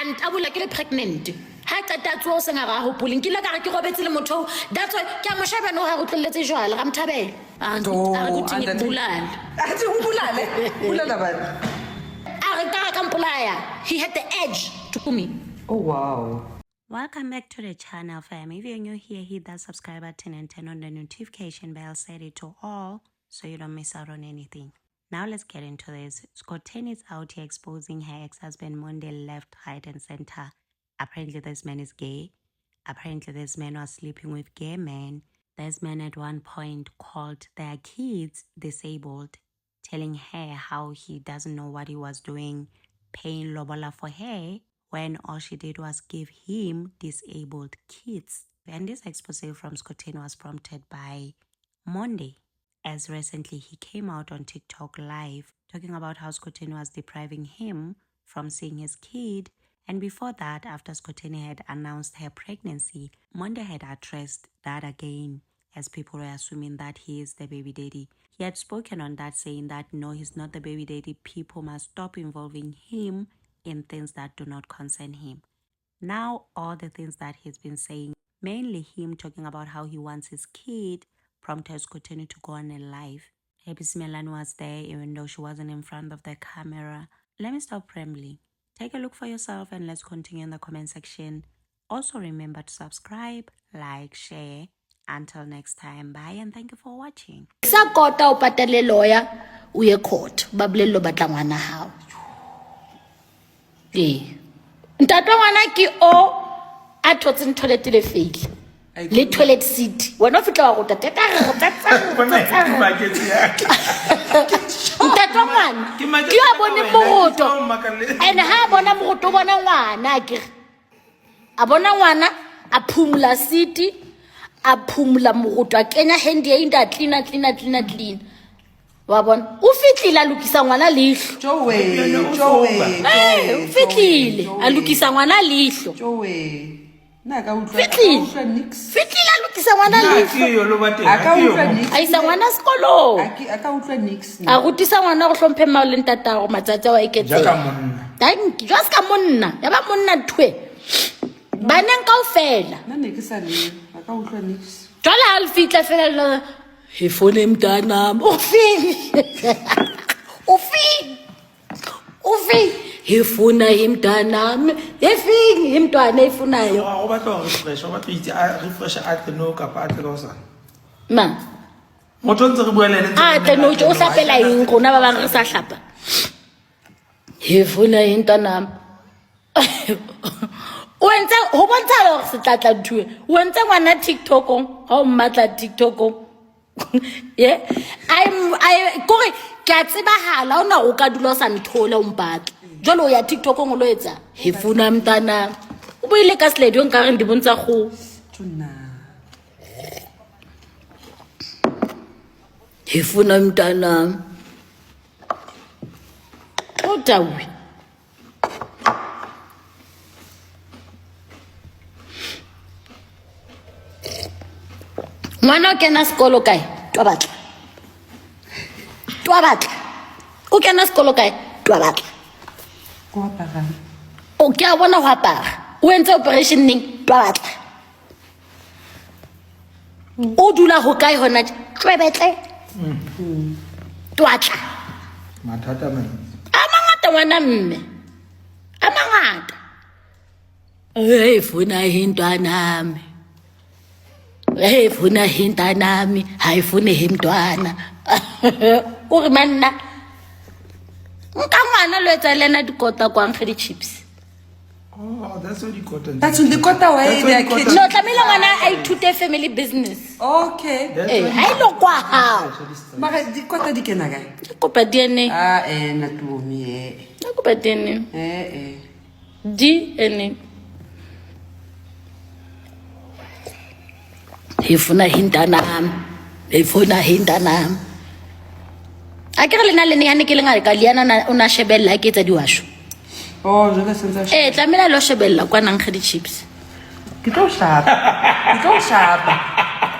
and abula ke le pregnant ha qeta tso se nga ga hopoling ke la ka re ke robetse le motho that's why ke a mo sheba no ha go tlelletse jwala ga mthabela a re go tinye bulala ati bulala bana a re ka mpolaya he had the edge to me. Oh wow. Welcome back to the channel, fam. If you're new here, hit that subscribe button and turn on the notification bell, set it to all so you don't miss out on anything. Now let's get into this. Skoteni is out here exposing her ex-husband Monday left, right and center. Apparently this man is gay. Apparently this man was sleeping with gay men. This man at one point called their kids disabled, telling her how he doesn't know what he was doing, paying lobola for her, when all she did was give him disabled kids. And this expose from Skoteni was prompted by Monday, as recently he came out on TikTok live talking about how Skoteni was depriving him from seeing his kid. And before that, after Skoteni had announced her pregnancy, Monday had addressed that again, as people were assuming that he is the baby daddy. He had spoken on that, saying that no, he's not the baby daddy. People must stop involving him in things that do not concern him. Now, all the things that he's been saying, mainly him talking about how he wants his kid, prompted Skoteni to go on a live. Happy Simelane was there, even though she wasn't in front of the camera. Let me stop rambling. Take a look for yourself and let's continue in the comment section. Also remember to subscribe, like, share. Until next time, bye and thank you for watching. Sa kota o patale lawyer o ye court ba bolello batla ngwana hao. Ntata ngwana ke o a thotse toilet le fail le toilet seat wena o fitla wa go tata ka re ntata ngwana ke a bone mogoto and ha bona mogoto bona ngwana ke a bona ngwana a phumula city a phumula mogoto a kenya hand e nda clean wa bona o fitlile a lokisa ngwana lihlo Jowe o fitlile a lokisa ngwana lihlo na ka utlwa fitlile a lokisa ngwana lihlo aka utlwa nix a isa ngwana sekolo aka utlwa nix a gotisa ngwana go hlomphe mao le ntatago matsatsi wa iketse thank you just ka monna ya ba monna thwe baneng kaofela na ne ke sa le aka utlwa nix jwale ha le fitla fela he fone mntana ufi he funa himntana efini himntwana efunayo o batla go refresh o batla itse a refresh a teno ka pa tlo sa ma motho ntse re bua le ene a teno o hlapela eng gona ba bang re sa hlapa he funa himntana o ntse ho bontsha le gore se tlatla ntwe o ntse ngwana TikTok-ong ha o mmatla TikTok-ong yeah I kore ke a tsebahala ona o ka dula sa nthola o mpatla jalo o ya TikTok-ong o lo etsa he funa mntana o boile ka slide on ka re ndi bontsha go tuna he funa mntana o tawi ngwana o kena sekolo kae twa batla o kena sekolo kae twa batla go apara o ke a bona go apara o entse operation ning twa batla o dula go kae hona tshwebetle twatla mathata man a mangata ngwana mme a mangata hey funa hintwanami hey funa hintanami hayifune himntwana o re manna nka ngwana lo etsa lena dikota kwa ngfe di chips oh that's what you got that's the kota way they are kids no tlamela ngwana a ithute family business okay ha ilo kwa hao mara di kota di kena kae kopa DNA na tuomi kopa DNA DNA ifuna hintanami ifuna hintanami akere lena le ne ke lenga ka liana una shebella ke tsa diwasho oh je vais senza tlamela lo shebella kwa nang di chips ke tlo shapa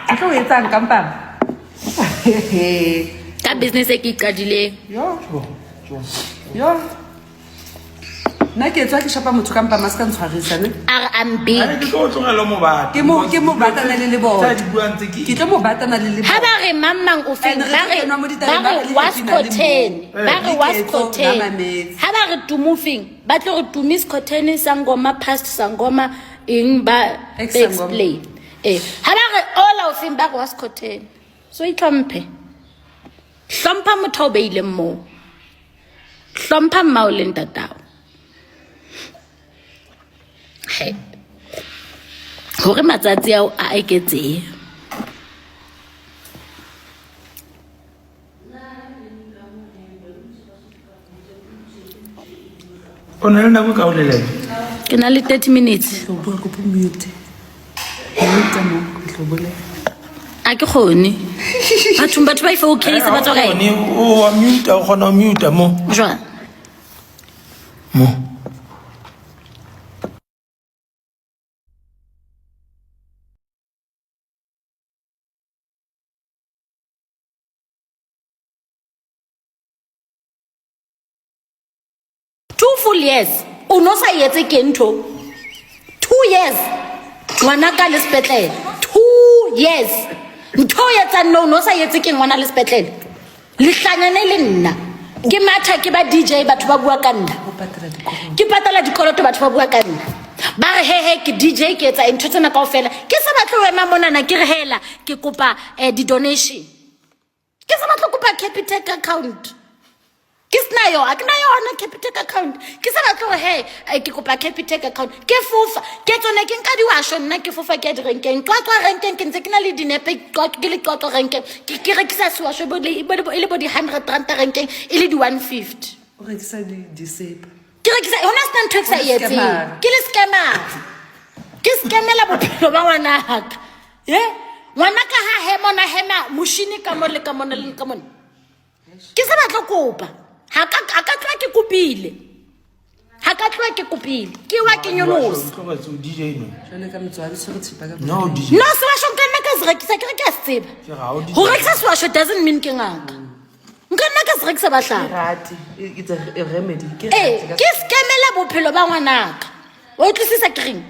ke tlo etsang kampang ka business e ke iqadile yo nna ke tswa ke shapa motho ka mpa maska ntshwarisa ne I'm big. ke tlo tlogela mo batho ke mo batana le le bona tsa di buang tse ke tlo mo batana le le Ha ba re mamang o feng And ba re re kenwa mo ditabeng, ba re le Wascotton ba re Diketso, Wascotton ba mametse. ha ba re tumufing ba tlo re tumis cotton sangoma past sangoma ing ba Ex sangoma. explain ha ba re all of them ba re Wascotton so itlhomphe hlompha motho o beile mo hlompha mmao le ntatao he hore matsatsi ao a eketse o na le nako ka o lelela ke na le 30 minutes tlo bua go mute mute mo tlo bole a ke khone batho ba ifa okay se ba tswa kae o wa mute o kgona o mute mo jwa mo two full years o no sa yetse ke ntho 2 years ngwana ka le sepetlele 2 years ntho ya tsa no sa yetse ke ngwana le sepetlele le hlanyane le nna ke matha ke ba DJ batho ba bua ka nna o patela dikolo ke patala dikoloto batho ba bua ka nna ba re he ke DJ ke etsa ntho tsena kaofela ke se batlo wema monana ke re hela ke kopa di donation ke se batlo kopa Capitec account ke sna yo akna yona Capitec account ke se batlo he ke kopa Capitec account ke fufa ke tsone ke nka diwasho nna ke fufa ke direnkeng tlwa renkeng ke ntse ke na le dinepe ke le tlwa renkeng ke rekisa swasho bo le bo di 100 rand renkeng e le di 150 o rekisa di sepa ke rekisa hona sna ntho ke sa yetse ke le scammer ke scamela bophelo ba ngwana haka ngwana ka ha hema mushini ka mo le ka mona le ka mona ke se batlo kopa ha ka tloa ke kopile ke wa ke nyolosa DJ no jale ka metswadi se go tshipa ka no DJ no se wa shonka nna ka se rekisa ke re ke a se tseba ke ga o di ho rekisa swasho doesn't mean ke ngaka nka nna ka se rekisa bahlaba rati it's a remedy ke ke scamela bophelo ba ngwanaka o tlisisa ke reng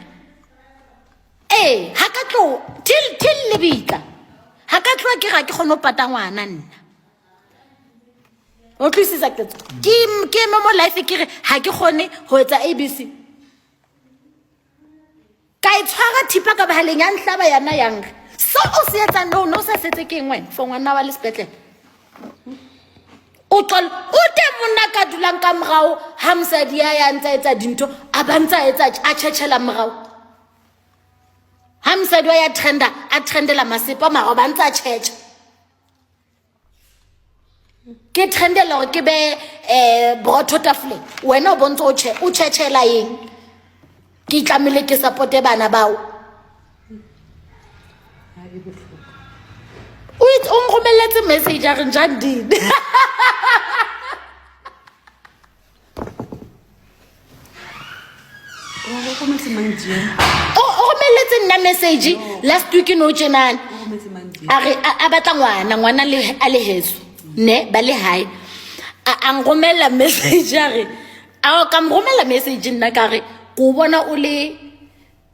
ha ka tlo till le bika ha ka tloa ke ga ke kgone ho pata ngwana nna o tlisisa ke mo life ke re ha ke kgone ho etsa ABC ka itshwara thipa ka bahaleng ya nhlaba yana yang so o se etsa no sa setse ke ngwen for ngwana wa le sepetlele o te monna ka dulang ka morao ha msadi ya ntsa etsa dintho a bantsa etsa a tshela morao ha msadi ya trendela masepa mara ba ntsa tshetsha ke trendela hore ke be brotho tafle wena o bontso o tshela eng ke tlamile ke supporte bana bao o ngomelletse message a re njandini o romelletse nna message last week no tjenana a batla ngwana a le heso ne ba le hae a ngomella message a re a ka ngomella message nna ka re go bona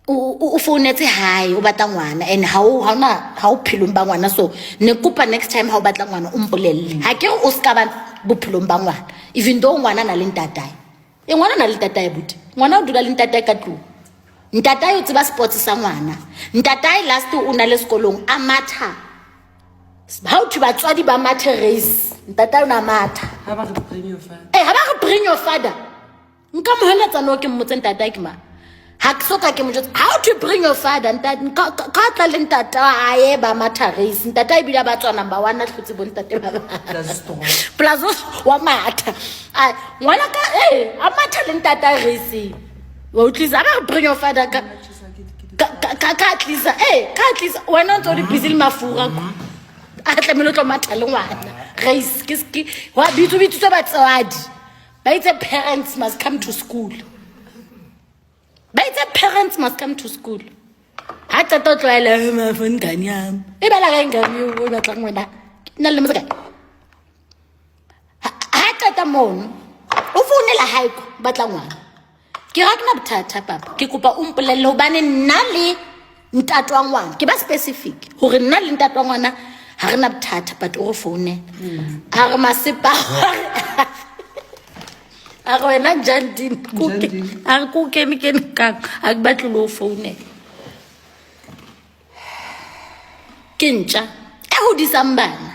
o founetse hae o batla ngwana and ha o philong ba ngwana so ne kopa next time ha o batla ngwana o mpolelle ha ke o ska ba bophilong ba ngwana even though ngwana na le ntatae ngwana na le ntatae buti ngwana o dula le ntatae ka tlo ntatae o tseba sports sa ngwana ntatae last o na le sekolong a matha how to batswadi ba matha race ntatae o na matha ha ba re bring your father ha ba re bring your father nka mo heletsa no ke mmotse ntatae ke ma ha ke soka ke mo jotsa how to bring your father ntatae ka tla le ntatae ba matha race ntatae bila ba tswa number 1 a hlotse bo ntate ba plazo wa matha ngwana ka a matha le ntatae race wa utlisa ba bring your father ka tlisa ka tlisa wena ntse o di busy le mafura a tlamelo tlo matha le ngwana race ke wa bitso ba tswadi ba itse parents must come to school ha tata tloela mafoni ngani yami e bala ka ngani yo o batla ngwana nna le motse ha tata mono o founela haiko batla ngwana ke ga ke na bothata papa ke kopa o mpolelle hobane nna le ntate wa ngwana ke ba specific hore nna le ntate wa ngwana ha re na bothata but o re foune a re masepa a re wena Jandini a re ko kene kang a ke batle lo foune ke ntja e hodisang bana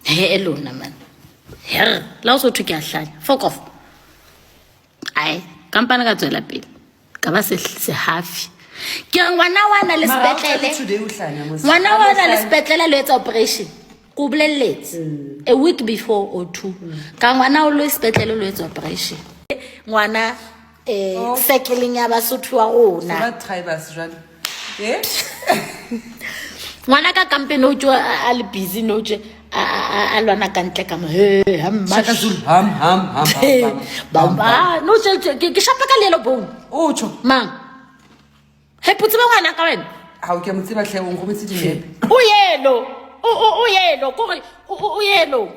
he elona man her la o so thwe ke a hlanya fuck off ai kampana ka tswela pele ka ba se hafi ke ngwana wana le sepetlele ngwana wana le sepetlele lo etsa operation ku bolelletse a week before or two ka ngwana o lo sepetlele lo etsa operation ngwana circling ya basotho wa rona ba tribes jwale ngwana ka campaign o tjo a le busy no tje a lwana ka ntle ka mo Shaka Zulu ham bamba no tje ke shapa ka lelo bo o tsho mang he putse ba ngwana ka wena ha o ke mo tseba hle o ngometse dinepe o yelo kore o yelo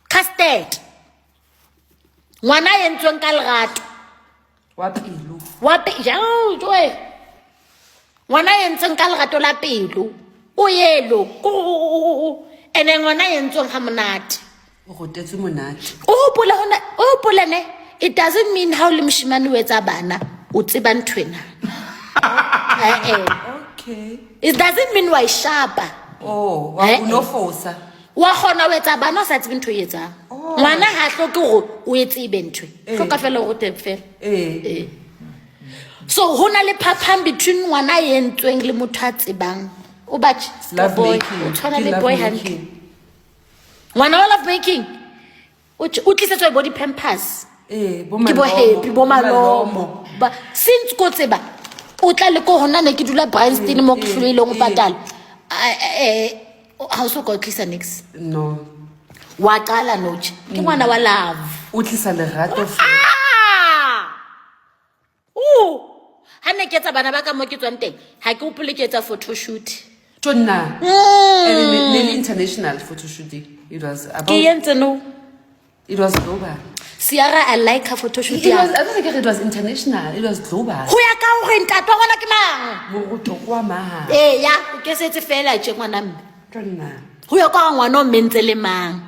casted ngwana yentsweng ka lerato wa pelo wa pe jao joe ngwana yentsweng ka lerato la pelo o yelo ene ngwana yentsweng ha monate o gotetse monate o polane it doesn't mean how le mshimane o etsa bana o tseba nthwena okay it doesn't mean why sharpa wa unofosa wa khona o etsa bana o sa tsebe ntho e etsang ngwana ha hloke gore o etse ibentwe hloka fela go te fela so hona le phapang between ngwana yentsweng le motho a tsebang o batch boy o tshwana le boy hantle ngwana wa love making o tlisetswe body pampers ke bo happy bo malomo ba since ko tseba o tla le ko hona ne ke dula Bryanston mo ke hlwele go patala ha o so go tlisa next no wa qala noche ke ngwana wa love o tlisa lerato ha ne ke tsa bana ba ka mo ke tswang teng ha ke opole ke etsa photo shoot tonna and international photo shooting it was about ke yentse no it was global Siara I like her photo shoot I don't think it was international it was global ho ya ka hore ntate wa ngwana ke mang mo go kwa ma ya ke setse fela tje ngwana mme tonna ho ya ka ngwana o mentse le mang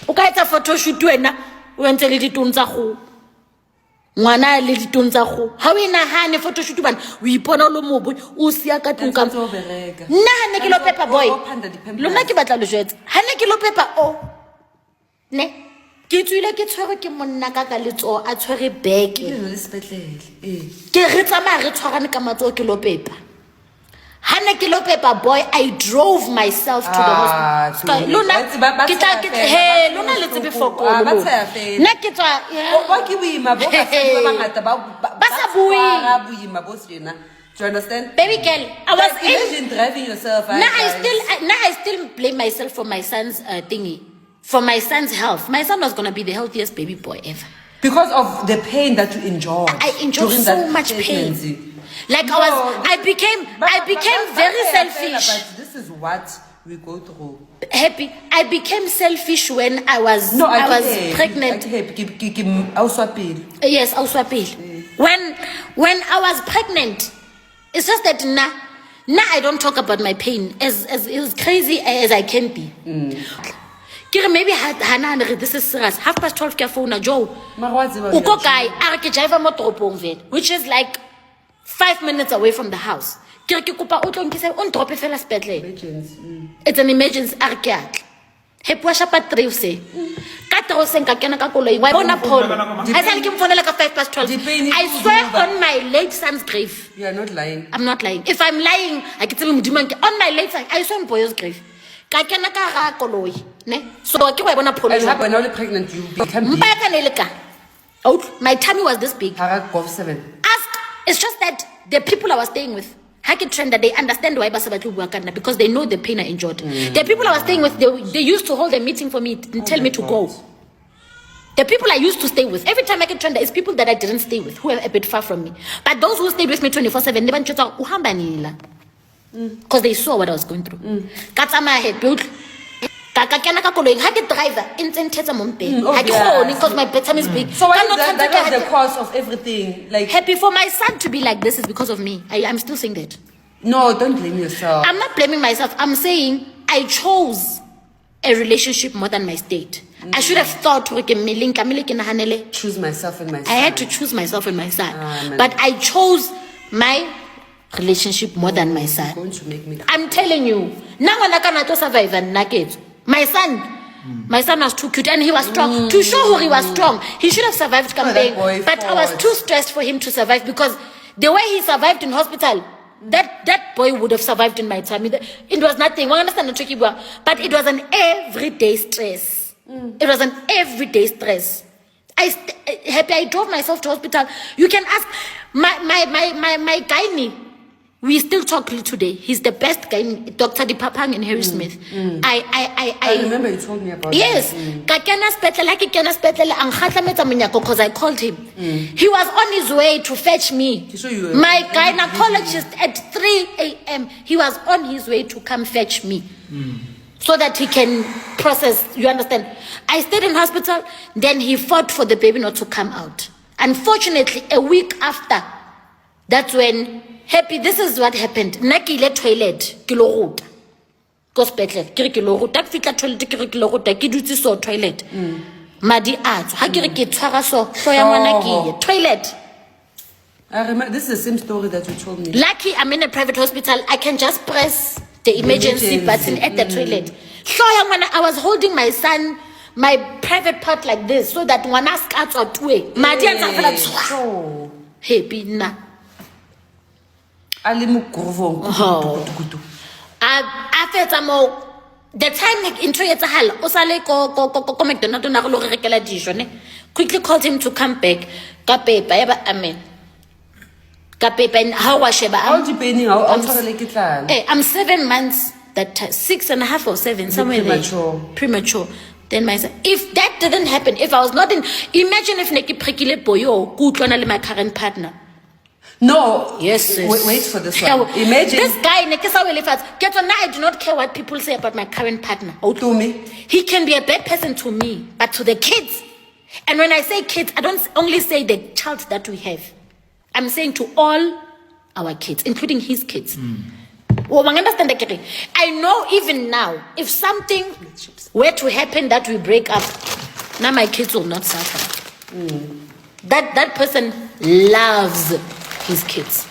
o ka etsa photo shoot wena o entse le ditone tsa go ngwana le ditone tsa go ha o inahane photo shoot bana o ipona lo mobo o sia ka tlong ka nna ne ke lo pepa boy lona ke batla le jwetsa ha ne ke lo pepa ne ke tswile ke tshwere ke monna ka letso a tshwere bag le sepetlele ke re tsamaya re tshwarane ka matso ke lo pepa hane ke lo pepa boy I drove myself to the hospital lona ke tla ke lona le tsebe fokolo nna ke tswa ba ke buima bo ka se ba ngata ba sa bui buima bo sena. Do you understand? Baby girl, I was imagine driving yourself. I still blame myself for my son's thingy. For my son's health. My son was gonna be the healthiest baby boy ever. Because of the pain that you enjoyed. I enjoyed so much pain. Like I became very selfish. But this is what we go through. Happy. I became selfish when I was pregnant. Yes, when I was pregnant. It's just that now I don't talk about my pain as crazy as I can be. Maybe Hannah, this is serious. 12:30 ke phone Joe. Uko kai a ke drive mo toropong vele, which is like 5 minutes away from the house. Ke kopa o tlo nkise on drop fela sepetlele. It's an emergency a ke atla. He pua shapa 3 se. Ka 3 se nka kena ka koloi. Wa bona phone. I said ke mfonela ka 12:05. I swear on my late son's grave. You are not lying. I'm not lying. If I'm lying, I can tell him on my late son. I swear on boy's grave. Ka kena ka ga koloi. Ne? So ke wa bona phone. When you're pregnant you become big. My tummy was this big. 7. Ask. It's just that the people I was staying with, they understand why because they know the pain I endured. The people I was staying with, they used to hold a meeting for me and tell me to go. The people I used to stay with, every time I get trend, it's people that I didn't stay with, who are a bit far from me. But those who stayed with me 24/7, never because they saw what I was going through. ka kena ka koloing ha ke driver in tsetsa mo mpeng ha ke obvious. khone because my bedtime is big. So what Ka is no that tshwanetse was the ke- cause of everything? Like, Happy for my son to be like this is because of me. I'm still saying that. no, don't blame yourself. I'm not blaming myself. I'm saying I chose a relationship more than my state. I should have thought Choose myself and my son. I had to choose myself and my son. man. But I chose my relationship more than my son. Going to make me cry. I'm telling you. Survive and my son. My son was too cute and he was strong. To show who he was strong, he should have survived campaign. boy But I was fought. too stressed for him to survive because the way he survived in hospital, that boy would have survived in my time. It was nothing. We understand the tricky boy, but it was an everyday stress. It was an everyday stress. Happy I drove myself to hospital. You can ask my gynae. We still talk today. He's the best guy, Dr. Dipapang and Harry Smith. I remember you told me about Yes, that. because I called him. He was on his way to fetch me. So you were- My gynecologist at 3 a.m. He was on his way to come fetch me, so that he can process. You understand? I stayed in hospital. Then he fought for the baby not to come out. Unfortunately, a week after, that's when Happy. This is what happened. Nakile toilet kilo Gospel, kirikilo, tak fitla toilet, kirikilo, takidutsi so toilet. Madi ato, ha ke tshwara so ya ngwana ke toilet. I remember, this is the same story that you told me. Lucky I'm in a private hospital, I can just press the emergency button at the toilet. So ya ngwana, I was holding my son, my private part like this, so that ngwana starts or two. Madi ato So, Happy na. Ali Mukurvo. After mo the time intro yetsa hala o sale ko McDonald's na go lo rekela dijo ne quickly called him to come back ka paper ya ba amen ka paper and how wa sheba How do you pay? How tshwarele ke tlala? I'm 7 months that 6.5 or 7 somewhere premature. there premature. Then my son, if that didn't happen, if I was not in, imagine if neki prekile boyo ku utlwana le my current partner. No. Yes, sis. Wait for this one. Imagine. This guy, get on now, I do not care what people say about my current partner. To me. He can be a bad person to me, but to the kids. And when I say kids, I don't only say the child that we have. I'm saying to all our kids, including his kids. Well, understand I know even now, if something were to happen that we break up, now my kids will not suffer. That person loves his kids.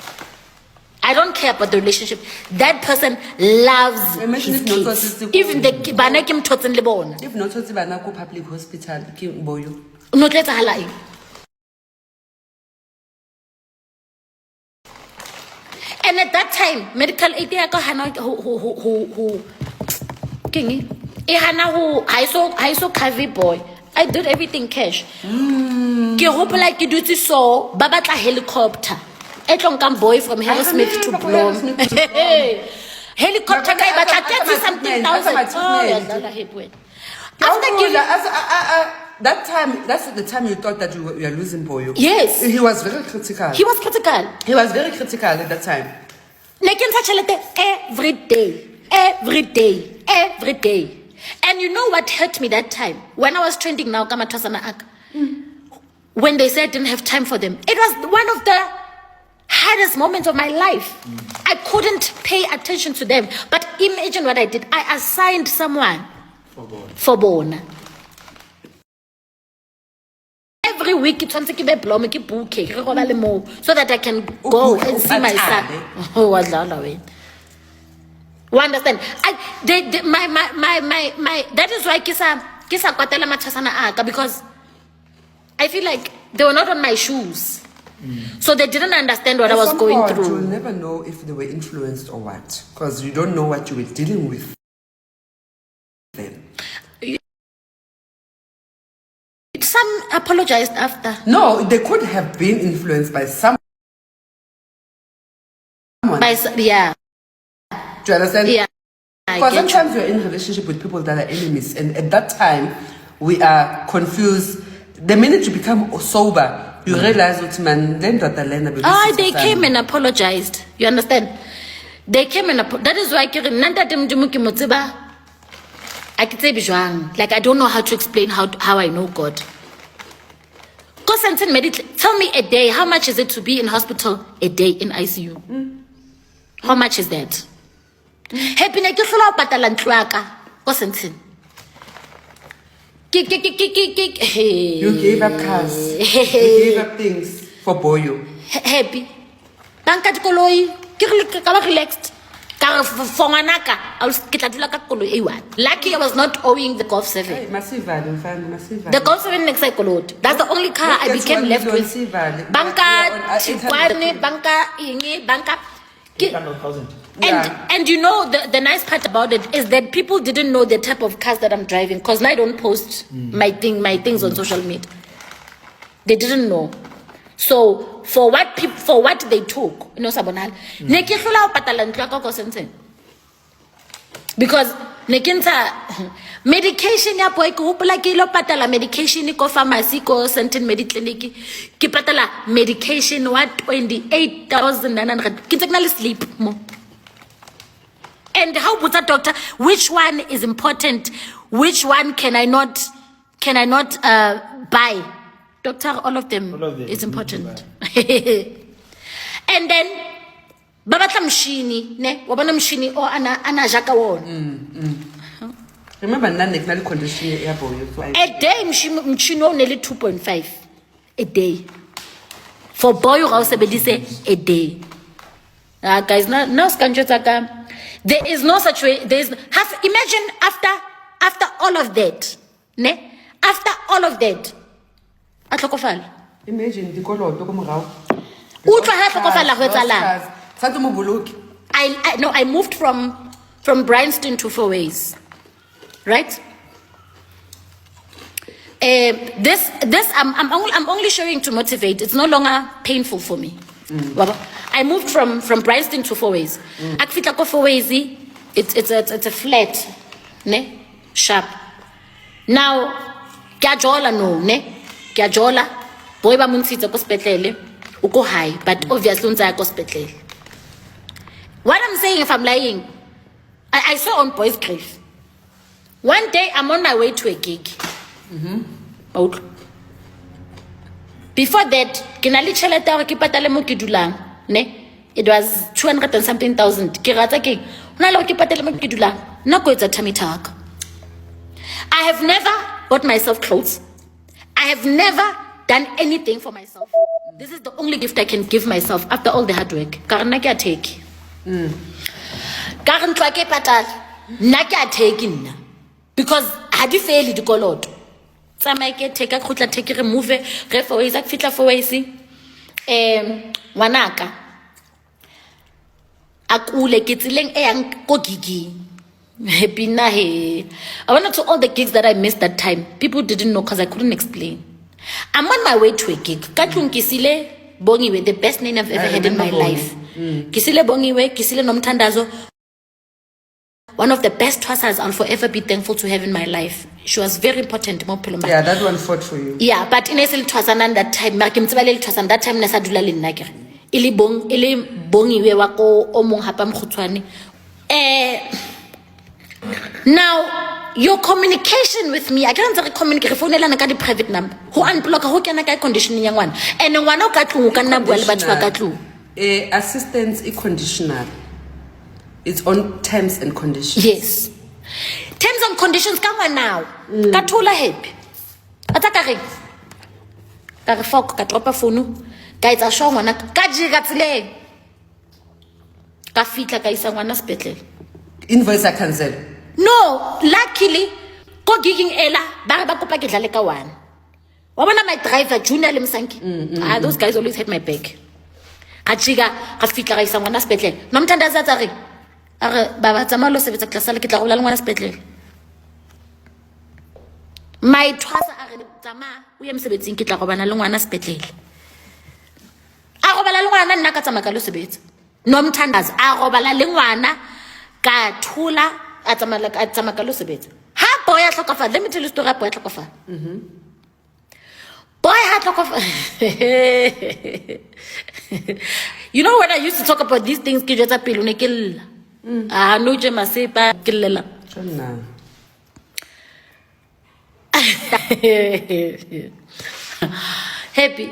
I don't care about the relationship. That person loves Imagine his if not kids. autistic Even the bana ke mthotseng le bona. If not, what's about go public hospital? Ke boyo. No tletsa hala eng. And at that time, medical aid ya ka hana who kingi. E hana who I saw Kavi boy. I did everything cash. Ke hopola ke dutse so ba batla helicopter. E tlong boy from Harry Smith to remember Bloom. Harry Smith to Bloom. Helicopter guy But batla 30-something thousand. Oh, yadlala head. After giving that time, that's the time you thought that you were losing boyo. Yes. He was very critical. He was critical. He was very critical at that time. Every day. And you know what hurt me that time? When I was trending now, when they said I didn't have time for them, it was one of the hardest moments of my life. I couldn't pay attention to them. But imagine what I did. I assigned someone for Bona. Every week, it's once I blow, make book, so that I can go and see my son. Oh, I you understand? That is why kisa kwatela mathasana aka, because I feel like they were not on my shoes. So they didn't understand what I was going through. You'll never know if they were influenced or what, because you don't know what you were dealing with then. Some apologized after. No, they could have been influenced by someone. Yeah. Do you understand? Yeah. Because sometimes you're in a relationship with people that are enemies, and at that time, we are confused. The minute you become sober, you realize what man then that they came and apologized. You understand? They came and that is why I can say bijwang. Like, I don't know how to explain how I know God. Go sentence medical. Tell me a day, how much is it to be in hospital a day in ICU? How much is that? Happy na ke hlola patala ntlo ya ka. Go sentence. You gave up cars. You gave up things for Boyo. Happy. Banka dikoloi. Ke ka relaxed. Ka for ngwanaka, I was ke tla dula ka koloi e one. Lucky I was not owing the Golf 7. Hey, massive value, massive value. The Golf 7 next cycle. That's the only car I became left with. Banka, Chikwane, Banka, Inge, Banka. 800,000. And you know the nice part about it is that people didn't know the type of cars that I'm driving because I don't post my things on social media. They didn't know. So for what they took, you know, sabonal. Neki hlola o patala ntlo ka go sentse. Because nekinta medication ya boy ko hopola ke lo patala medication ko pharmacy ko Sandton Mediclinic ke patala medication wa 28,900 ke teknale sleep mo. And how was that doctor? Which one is important? Which one can I not buy? Doctor, all of them is important. And then babatla mshini ne wabona mshini o ana jaka wona. Remember none technical condition ya Boyo. A day mshini o nearly 2.5 a day. For Boyo ga o sebedise a day. Guys, now skanjotaka. There is no such way. There is imagine after all of that, ne? After all of that, atlokofala. Imagine the color to come around. I moved from Bryanston to Four Ways, right? This I'm only showing to motivate. It's no longer painful for me. I moved from Bryanston to Four Ways. Akfita ko Four Ways, it's a flat, ne? Sharp. Now, kiajola no, ne? Kiajola, boy ba munsitsa ko spetlele, uko high, but obviously unza ko spetlele. What I'm saying, if I'm lying, I saw on Boys Grave. One day I'm on my way to a gig. Before that, kinali chelete hore ke patale mo ke dulang, ne? It was 200 and something thousand. Ke rata ke hona le hore ke patale mo ke dulang. Nna ko etsa tummy tuck. I have never bought myself clothes. I have never done anything for myself. This is the only gift I can give myself after all the hard work. Ka nna ke a take. Ka re ntwa ke patala. Nna ke a take nna. Because ha di fail dikoloto. Tsamaye ke take a khutla take remove re for ways ak fitla for ways ngwanaka akule ke tsileng e yang ko gigi happy na he. I went to all the gigs that I missed that time. People didn't know because I couldn't explain. I'm on my way to a gig. Katlung Kisile Bongiwe, the best name I've ever had in my life. Kisile Bongiwe, Kisile Nomtandazo. One of the best twasas I'll forever be thankful to have in my life. She was very important. Yeah, that one fought for you. Yeah, but in Esil Twasanan that time, that time Nasadula Linager. Ili Bongiwe wako omong hapam khutwani. Now, your communication with me, I can't communicate phone la ka di private number. Ho unblock ho kana ka conditioning yang one. And ngwana o ka tlung ka nna bua le batho ba ka tlung. Assistance is conditional. It's on terms and conditions. Yes. Terms and conditions ka now. Ka thola happy. Ata ka re. Ka re fok ka dropa phone. Ka etsa show ngwana ka jira tsileng. Ka fitla ka isa ngwana spetlele. Invoice I cancel. No, luckily, go gigging Ella, Barabakopa Jaleka one. Wabana my driver, Junior Limsanki. Those guys always had my back. Achiga, Rafika, someone as petle. Nomtanda Zatari. Baba Tamalo Sevita Clasalika, one as petle. My trust Tama, we am Sebetin Kitabana Luana Spetle. Arobala Luana Nakatamakalo Nomtandas, Arobala Linguana, Katula. At Tamakalo Sebet. Ha boy at Lokofa. Let me tell you a story about Lokofa. Boy had Lokofa. You know when I used to talk about these things, Kijata Pilunekil. No Jemasepa Killela. Happy.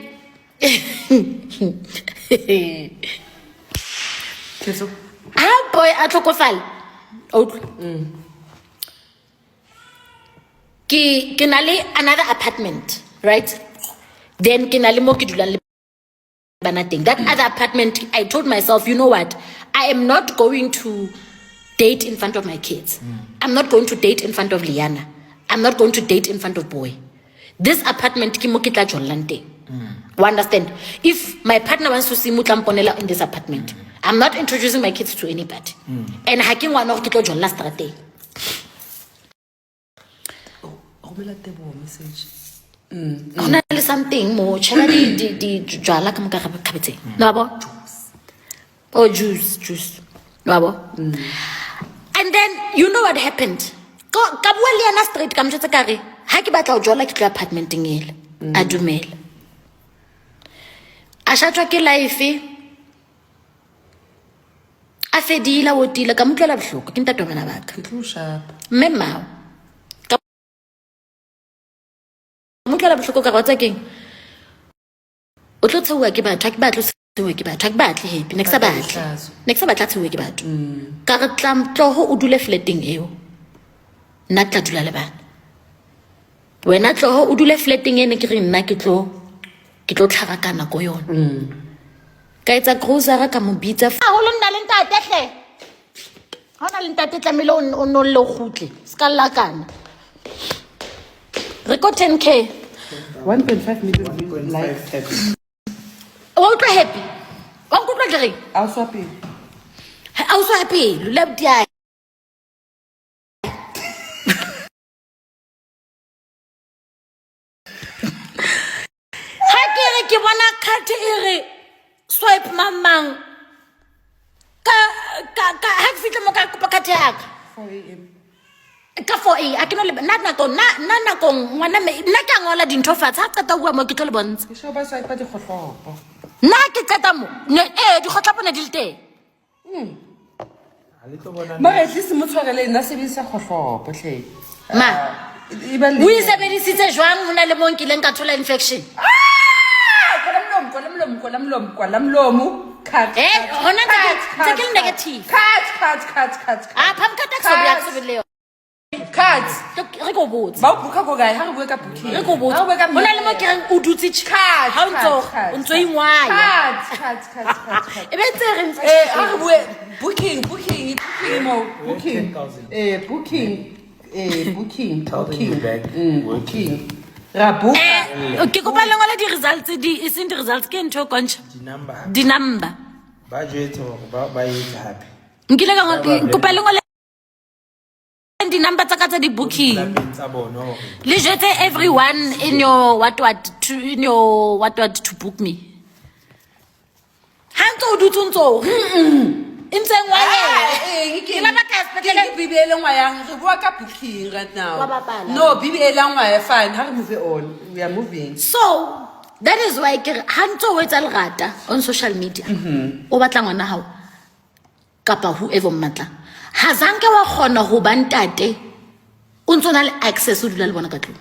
Keso. Ah boy, a tlhokofala. Ke na le another apartment, right? Then ke na le mo ke dulang le bana teng. That other apartment, I told myself, you know what? I am not going to date in front of my kids. I'm not going to date in front of Liana. I'm not going to date in front of Boy. This apartment, ki mo ke tla jolang teng. You understand? If my partner wants to see Mutlamponela in this apartment, I'm not introducing my kids to anybody. And hacking one of Kito John last day. Message. Something more. Di jala kam ka kabete. No juice. Oh juice. No And then you know what happened? Kabwaliana street kam jotse kare. Ha ke batla o jola ke apartment ngele. A dumela. A shatwa ke life. A fedila o tila ka mutlela bohloko ke ntate bana ba ka. Ke tlo sharp. Memao. Mutlela bohloko ka rotsa keng? O tlo tshewa ke batho, ke batlo tshewa ke batho, ke batle happy next batla. Next batla tshewa ke batho. Ka re tlam tloho o dule flatting eo. Nna tla dula le bana. Wena tloho o dule flatting ene ke re nna ke tlo tlharakana go yona. Ka etsa grocery ka mo bitsa. A ho lona le ntate hle. Ha na le ntate tlamile o no le khutle. Ska lakana. Record 10K. 1.5 million likes. O tlo happy. O go tlo dre. Also happy. Also happy. Lu lab dia. Ha ke bona card ere swipe mamang. Ka ha ke fitla mo ka kopa card ya ka. 4 AM. Ka 4 a ke no le na nako ngwana me nna ka ngola dintho fatshe ha qeta bua mo ke tlo le bontsha Ke sho ba sa ipa di khotlopo. nna ke qeta mo di khotlapo ne di le teng Ma at least mo tshwarele nna se bisa khotlopo hle. ma Iba le. o isebedisitse jwang hona le mo nkileng ka thola infection Kwalamlomo. Cut. hona tsa ke le negative Cut. ah pham ka tax o ya tsebeleo Cut. re go botsa Ba o buka go gae ha re bua ka booking. re go botsa hona le mo ke reng o dutse Cut. ha o ntso ingwaya Cut. e be tse re Ha re bua booking mo. Booking. Booking. Rabu. ke kopa le ngola di results e seng di results ke ntho kontsha di number ba jwetse hore ba yetse happy nkile ka ngola kopa le ngola di number tsa ka tsa di booking tsa bona hore le jetse everyone in your what to book me hanto dutsunzo intseng wa ke la baka Ke bibele ngwayang re bua ka booking right now. Wa bapala. No, bibele ngwaya fine. Ha re move on. We are moving. so that is why ke hanto o etsa lerata on social media o batla ngwana hao kapa whoever matla ha zanke wa khona ho bantate o ntsona le access o dula le bona ka tlo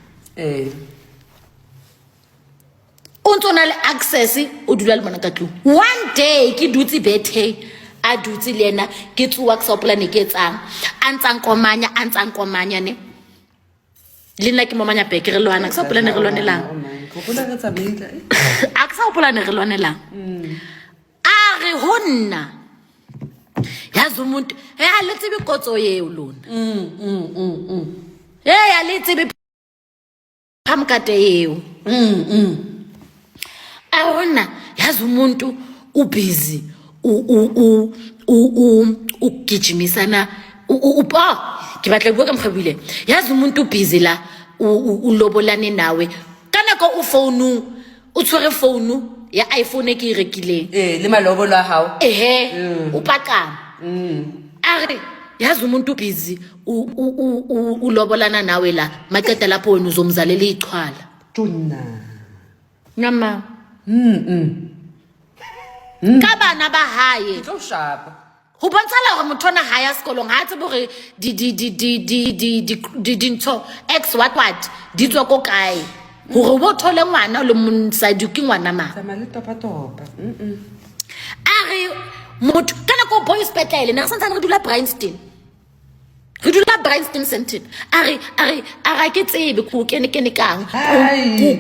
o ntsona le access o dula le bona ka tlo one day ke dutse bethe a dutse le ena ke tsuwa ke sa polane ke etsang a ntsang komanya ne le nna ke momanya beke re lwana ke sa polane re lwanelang Go bona re tsamaile. a ke sa polane re lwanelang a re honna yazi umuntu a le tsebe kotso yeo lona ya le tsebe phamkate yeo a honna yazi umuntu u busy ugijimisana ke batla bua ka mkhabile yazi umuntu busy la ulobolane nawe kana ko u phone u tshwere phone ya iPhone ke rekileng Le malobo la hao. upaqama are yazi umuntu busy ulobolana nawe la maqeda lapho wena uzomzalela ichwala Tuna. nyama ka bana ba hae Go sharp. Ho bontshela hore motho ona ha ya sekolong ha tsebe hore di ntho x what di tswa ko kae hore bo thole ngwana le monsadi ke ngwana ma Tsamaya le topa. are motho kana ko boys petlele ne re santse re dula Bryanston Center are ke tsebe ko kene kang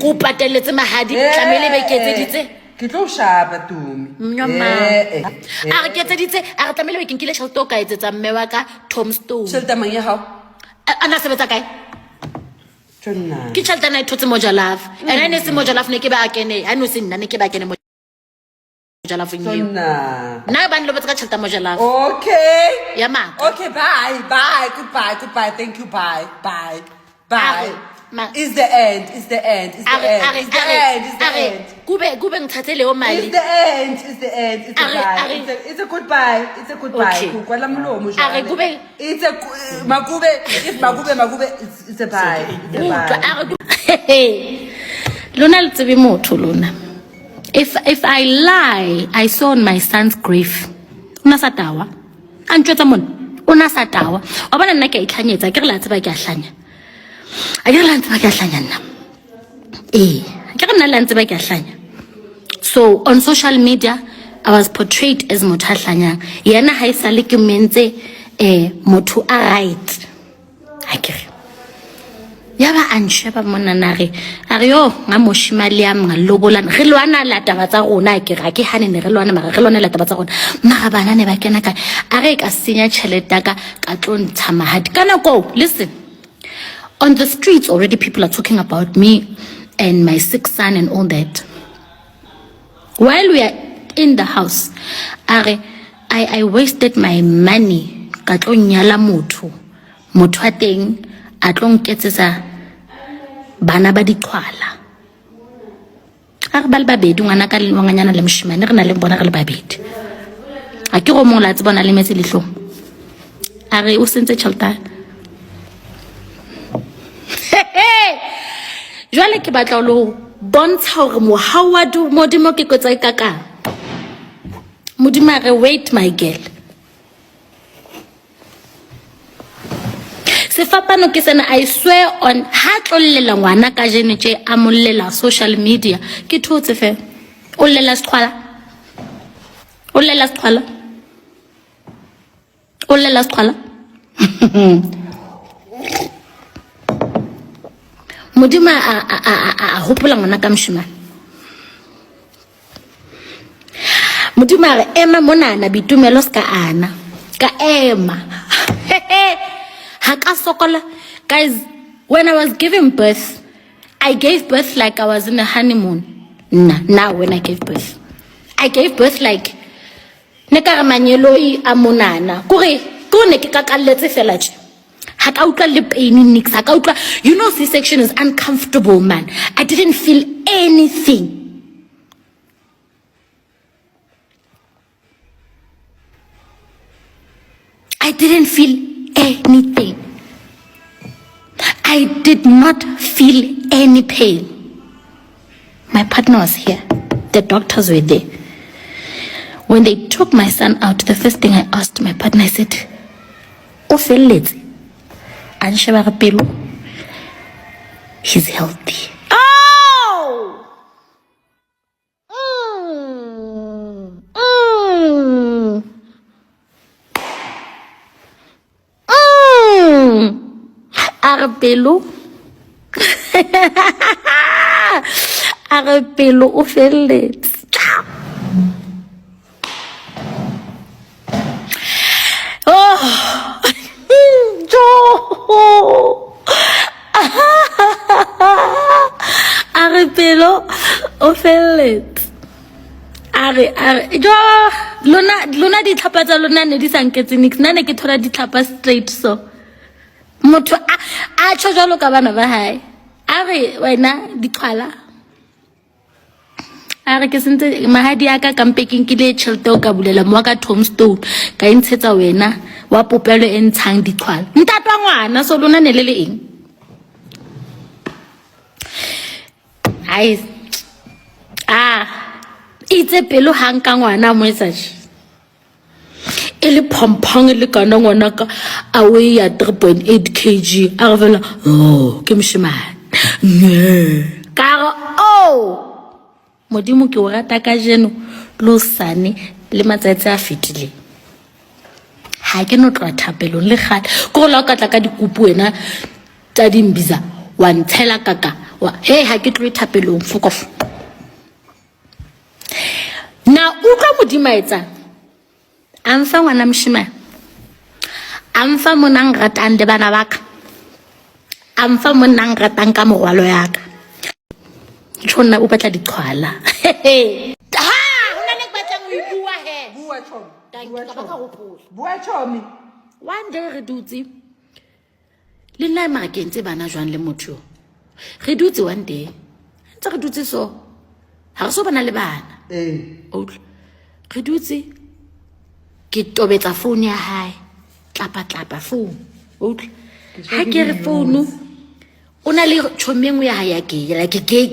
ko pateletse mahadi tlamele be ketseditse Ke tlo shaba Tumi. are ketseditse are tlamele be ke nkile tšhelete o ka etsetsa mme wa ka Tombstone Tšhelete mang ya hao? ana sebetsa kae Tjonna. ke tšhelete na ithotse Moja Love ene ne se Moja Love ne ke ba kene ha no se nna ne ke ba kene Moja Love nyeo Tjonna. na ba nlo betsa ka tšhelete Moja Love Okay. ya ma Okay, bye. Goodbye. Thank you. Bye. Ma- It's the end. It's the end. kube ngithathe leyo mali It's the end. It's a bye. It's a goodbye. Okay. Kwala mlomo Are jwale. kube- It's a Makube. If Makube, it's a bye. It's a bye. Lona le tsebe motho lona if I lie I saw on my son's grave una sa tawa a ntwetsa mona una sa tawa wa bona nna ke a itlhanyetsa ke re la tseba ke a hlanya a ke re la tseba ke a hlanya nna ke re nna la tseba ke a hlanya. So on social media I was portrayed as motho a hlanyang yena ha isale ke mentse motho a right a ke re yaba ansheba mona nare are yo nga moshimali am nga lobolana re lwana la taba tsa rona ke ra ke hane ne re lwana mara re lwana la taba tsa rona mara bana ne ba kena ka are ka senya tšhelete ka tlo ntsha mahadi kana go listen on the streets already people are talking about me and my sick son and all that while we are in the house are I wasted my money ka tlo nyala motho a teng a tlo nketsetsa bana ba diqhwala a re ba le babedi ngwana ka le ngwanyana le moshimane re na le bona re le babedi a ke go mola tse bona le metse lehlong a re o sentse tšhelete jwale ke batla lo bontsha hore mohawadu modimo ke kotsa ka ka modimo a re wait my girl sefapano ke sena I swear on ha tlollela ngwana ka jene tje a mollela social media ke thotse fe o lela sqhwala modimo a hopola ngwana ka moshimane modimo a re ema monana bitumelo ska ana ka ema Haka sokola. Guys, when I was giving birth, I gave birth like I was in a honeymoon. Now when I gave birth like nekare manyeloi a monana. Kore ne ke kakalletse fela tje. Haka utlwa le pain nix. Haka utlwa, you know C-section is uncomfortable, man. I didn't feel anything. I didn't feel anything. I did not feel any pain. My partner was here. The doctors were there. When they took my son out, the first thing I asked my partner, I said, "O felletse?" Ansheba re pelo. He's healthy. Oh! Arpelo o felletse. Oh Arpelo o felletse. Are jo lona di tlhapa tsa lona ne di sanketse nix nna ne ke thola di tlhapa straight so motho a tsho jalo ka bana ba hae a re wena di qhala a re ke sentse mahadi ya ka kampeking ke le tšhelete o ka bulela mo ka Tombstone ka intshetsa wena wa popelo e ntshang di qhala ntatwa ngwana so lona ne le eng ai itse pelo hang ka ngwana mo etsa le phamphang le kana ngwana ka a weigh ya 3.8 kg a re fela oh ke moshemane ka oh modimo ke o rata ka jeno lo sane le matsatsi a fetile ha ke no tloa thapelong le gale go la ka tla ka dikupu wena tsa dimbiza wa ntshela kaka wa hey ha ke tlo thapelong fokof na utlwa modimo etsa amfa ngwana moshemane amfa monang ratang le bana baka amfa monang ratang ka mogwalo yaka tshona o batla diqhwala ha hona le batlang o ibua he bua Chomi bua Chomi one day re dutse le nna makentse bana jwang le motho re dutse one day ntse re dutse so ha re so bana le bana re dutse ke tobetsa phone ya hae tlapa phone ha ke re phone una le chomengwe ya hae ya ke like gay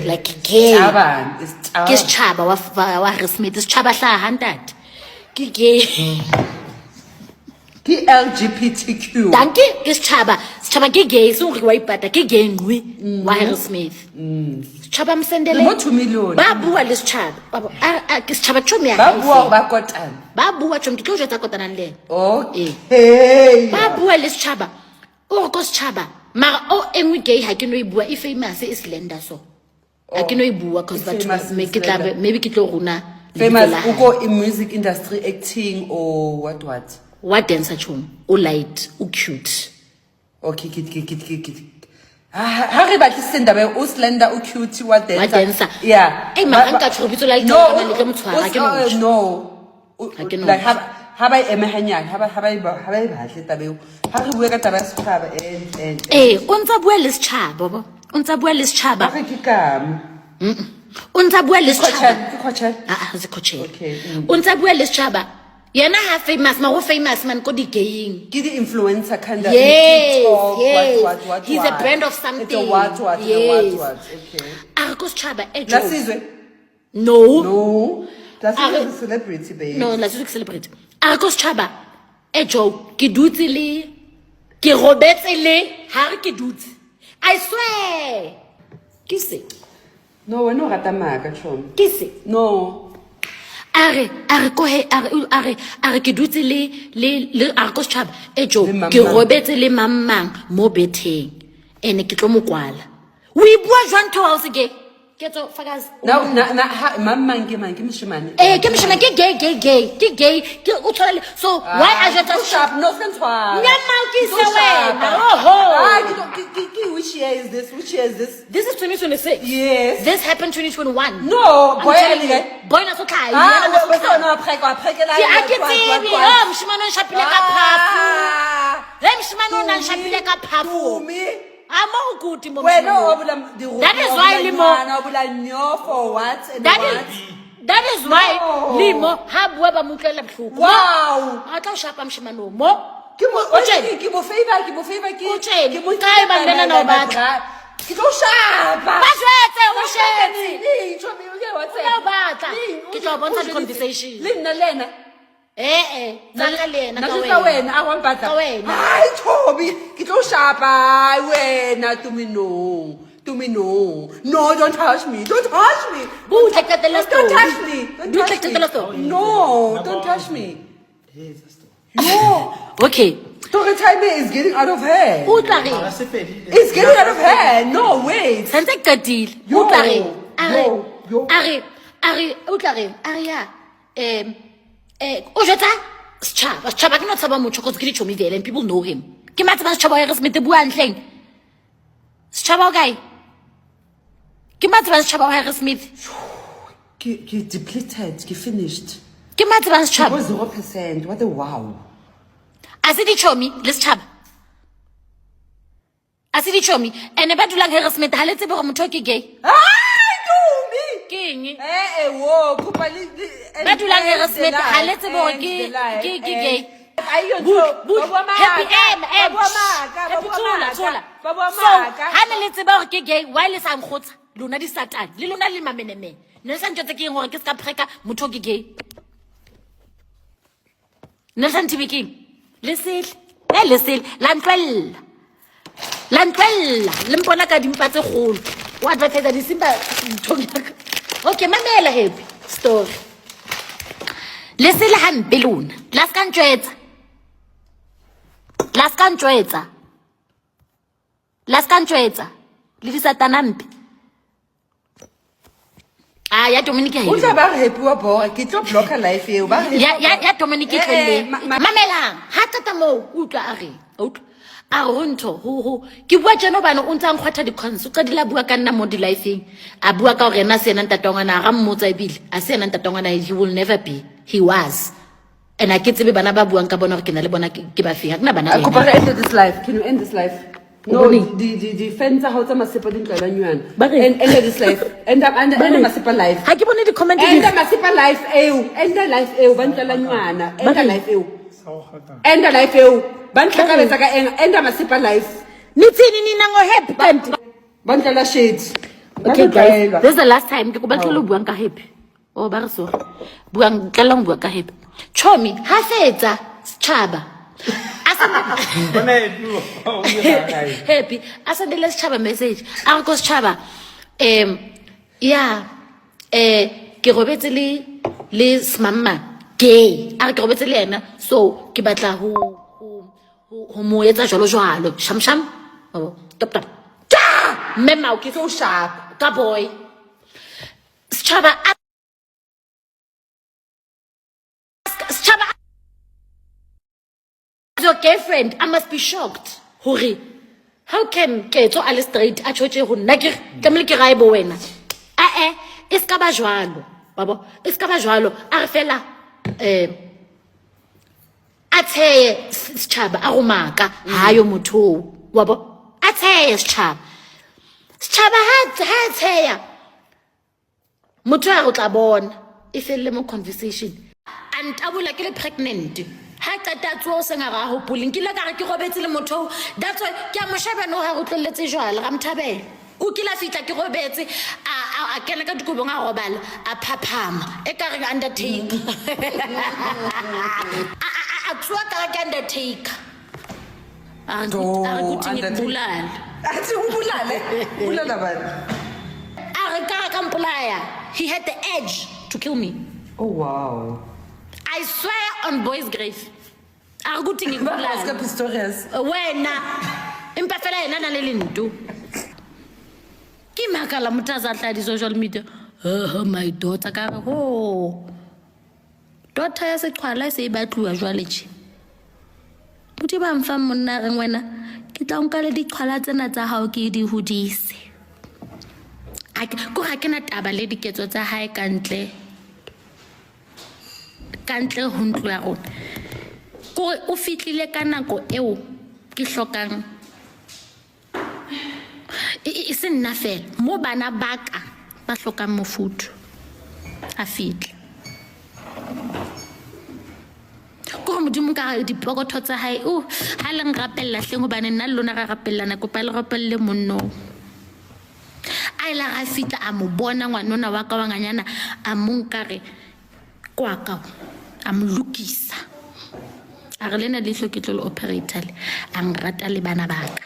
like gay ke schaba wa Harrismith schaba hla hantat ke gay ke LGBTQ danke ke schaba ke gay so re wa ipata ke gay ngwe wa Harrismith schaba msendele mo 2 million ba bua le schaba ke schaba chomi ya ba bua ba kotana ba bua chomi ke tlo jwetsa kotana le okay ba bua le schaba o go schaba mara o engwe gay ha ke no ibua e famous e slender so ha ke no ibua cause batho me ke tla maybe ke tlo runa famous uko in music industry acting or what dancer chom o light o cute okay kit ha re ba tlisenda ba o slender o cute what dancer yeah mara nka tshobitso la itona le ke motshwara ke no like ha ba emehanyana ha ba bahle tabeo ha re bua ka taba ya setšhaba o ntsa bua le setšhaba o ntsa bua le setšhaba ga ke kame o ntsa bua le setšhaba ke khochane se khochane o ntsa bua le setšhaba yena ha famous ma go famous man ko di gaying ke di influencer kinda what he's a brand of something it's what okay ko setšhaba Lasizwe no that's a celebrity babe no let's celebrate ko setšhaba ke dutse le ke robetse le ha re ke dutse I swear ke se no wena o rata maka Chomi ke se no are ko he are ke dutse le ko setšhaba ke robetse le mammang mo betheng ene ke tlo mokwala o ibua jwang thoa se ke tso fakazi na mammang ke moshemane ke moshemane ke gay ke o tshwana so why are you just sharp no sentwa nyama ke se wena which year is this this is 2026 yes this happened 2021 no boy na so tlhae yena no prekela ke a ke tsebe moshemane o nshapile ka phafu moshemane o na nshapile ka phafu amo ukuthi mo wena o bula that is why limo bula nyo for what and that is why limo ha bua ba mutlela bhloko wow a tla shapa mshimano mo ke mo favor ke mo kai ba lena no batla ke tlo shapa ba jwetse o shetsi Chomi o ke wa o batla ke tlo bontsha di conversation le nna lena tsaka lena ka wena a wa mpatla ai Chomi ke tlo shapa wena tumino no don't touch me don't touch me no don't touch me no okay story time is getting out of hand it's getting out of hand no wait sentse katile utlare are ya o jeta setšhaba ke no tshaba motho go ke Chomi vele and people know him ke matse ba setšhaba ya Harrismith bua ntleng setšhaba o kae ke matse ba setšhaba wa Harrismith ke depleted ke finished ke matse ba setšhaba 0% what a wow asidi Chomi le setšhaba asidi Chomi ene ba dulang Harrismith ha le tsebe go motho ke gay king wo kupa le ba dulang Harrismith ha le tsebe go ke gay ha ne le tseba gore ke gay why le sang khotsa lona di satane le lona le mamenemene ne sa ntse ke eng gore ke ska preka motho ke gay Nelson Tibiking. Listen. Listen. Lantwella. Limpona ka dimpa tse kgolo. O advertise di simba ntong. Okay, mamela happy story. Listen hampe lona. La ska ntjwetsa. Le di satanampe. Ya Dominique O tla ba re happy wa bora ke tlo blocka life eo ba re ya Dominique tlele mamelang ha tata mo utlwa a re a ronto ho ke bua jeno bana o ntse a nkgwatha di cons o qadile a bua ka nna mo di lifeng a bua ka hore ena se ena ntatongwana ga mmotsa ebile a se ena ntatongwana he will never be he was and I ke tsebe bana ba buang ka bona hore ke na le bona ke ba feng ha kana bana ko ba re end this life can you end this life no di fence ha o tsa masepa di ntlela nywana end this life end masepa life ha ke bone di comment end masepa life life eo ba ntlela nywana life eo ba ntla ka betsa ka end masepa life nitsini nina ngo happy kanti ba ntlela shade. Okay guys, this is the last time ke go batla lo buang ka happy o ba re so buang tlelang bua ka happy chomi ha fetsa tshaba happy asandele sitshaba message a re go sitshaba ke robetse le smamma gay a re ke robetse le ena so ke batla ho mo etsa jalo sham top mema o ke so sharp ka boy sitshaba your girlfriend, I must be shocked. Hori, how can Keto ale straight a choche ho nna ke tlamele ke raibo wena? E ska ba jwalo, babo. E ska ba jwalo. A re fela a tseye sitshaba a go maka hayo motho wabo. A tseye sitshaba. Sitshaba ha tseya. Motho a go tla bona. E felle mo conversation. Antabula ke le pregnant. Ha qeta tso senga ga ho pulling ke la ka re ke robetse le motho that's why ke a mo sheba no ha go tlelletse jwala ga mthabela o kila fitla ke robetse a kena ka dikobong a robala a phaphama e ka re undertaker a tswa ka ke undertaker a go tinga bulala ati ubulala bana a re ka mpolaya he had the edge to kill me. Oh wow. I swear on boy's grave. A go tinga bulala. Ska Pistorius. Wena impa fela ena na le lento. Ke makala mutaza tla di social media. Oh my daughter ka re daughter ya se qhwala se batluwa jwale tshi. Buti ba mfa monna re ngwena ke tla nka le di qhwala tsena tsa hao ke di hodise. Ko ga ke na taba le diketso tsa hae kantle ho ntlo ya rona. Ko o fitlile ka nako eo ke hlokang e se nna fela mo bana baka ba hlokang mofuto a fitle ko modimo ka dipokotho tsa hae ha le ngrapella hleng ho bane nna le lona ra rapellana kopa le rapelle monno a ila ga fitla a mo bona ngwanona wa ka wa nganyana a monkare kwa ka a mlukisa a re lena le hloketlo operator a ngrata le bana baka